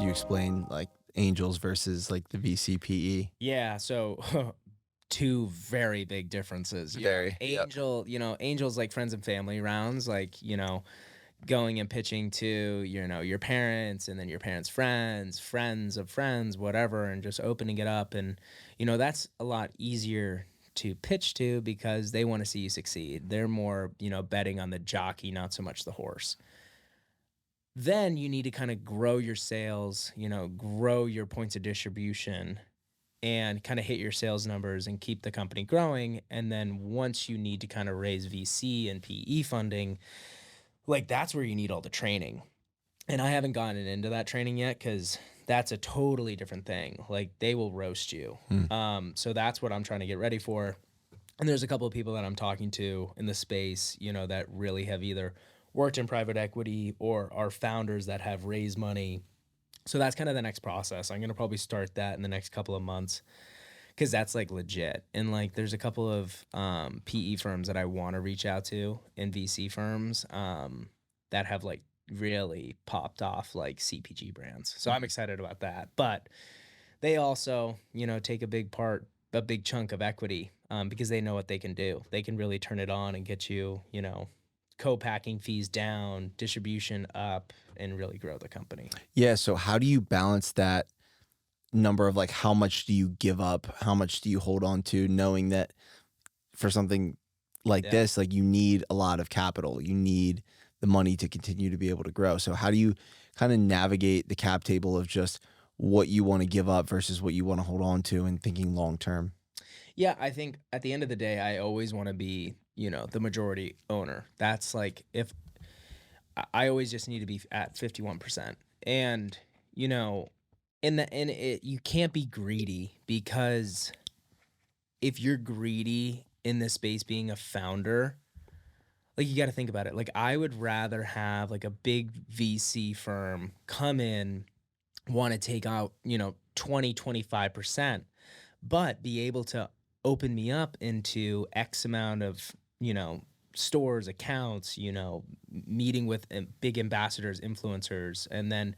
you explain like angels versus like the VCPE? Yeah, so two very big differences. Very. Yep. Angels like friends and family rounds, like, going and pitching to, your parents and then your parents' friends, friends of friends, whatever, and just opening it up. And, that's a lot easier to pitch to because they want to see you succeed. They're more, betting on the jockey, not so much the horse. Then you need to kind of grow your sales, grow your points of distribution and kind of hit your sales numbers and keep the company growing. And then once you need to kind of raise VC and PE funding, like that's where you need all the training. And I haven't gotten into that training yet because that's a totally different thing. Like they will roast you. Hmm. So that's what I'm trying to get ready for. And there's a couple of people that I'm talking to in the space, that really have either worked in private equity or are founders that have raised money. So that's kind of the next process. I'm going to probably start that in the next couple of months because that's like legit. And like there's a couple of PE firms that I want to reach out to and VC firms that have like really popped off like CPG brands. So I'm excited about that. But they also, take a big chunk of equity because they know what they can do. They can really turn it on and get you, co-packing fees down, distribution up, and really grow the company. Yeah. So how do you balance that number of like how much do you give up? How much do you hold on to, knowing that for something like this, like you need a lot of capital, you need the money to continue to be able to grow. So how do you kind of navigate the cap table of just what you want to give up versus what you want to hold on to and thinking long term? Yeah, I think at the end of the day, I always want to be, the majority owner. That's like if I always just need to be at 51%. And, you can't be greedy because if you're greedy in this space being a founder, like you got to think about it. Like I would rather have like a big VC firm come in, want to take out, 20, 25%, but be able to open me up into X amount of, stores, accounts, meeting with big ambassadors, influencers, and then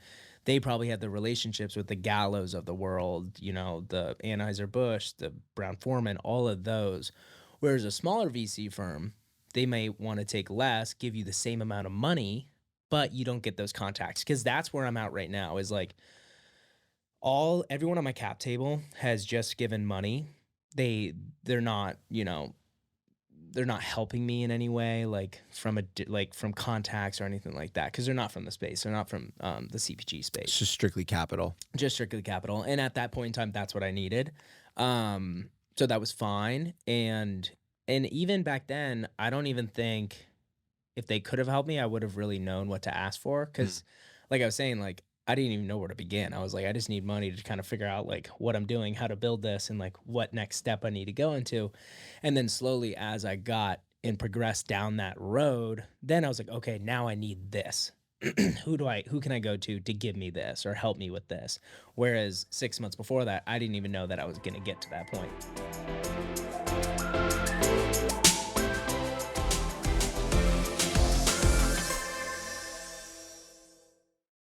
they probably have the relationships with the Gallows of the world, the Anheuser-Busch, the Brown-Forman, all of those. Whereas a smaller VC firm, they may want to take less, give you the same amount of money, but you don't get those contacts. Because that's where I'm at right now is like everyone on my cap table has just given money. They're not, they're not helping me in any way, like from contacts or anything like that, because they're not from the space. They're not from the CPG space. It's just strictly capital. Just strictly capital. And at that point in time, that's what I needed. So that was fine. And even back then, I don't even think if they could have helped me, I would have really known what to ask for. Because like I was saying, like I didn't even know where to begin. I was like, I just need money to kind of figure out like what I'm doing, how to build this, and like what next step I need to go into. And then slowly as I got and progressed down that road, then I was like, okay, now I need this. Who can I go to give me this or help me with this? Whereas 6 months before that, I didn't even know that I was going to get to that point.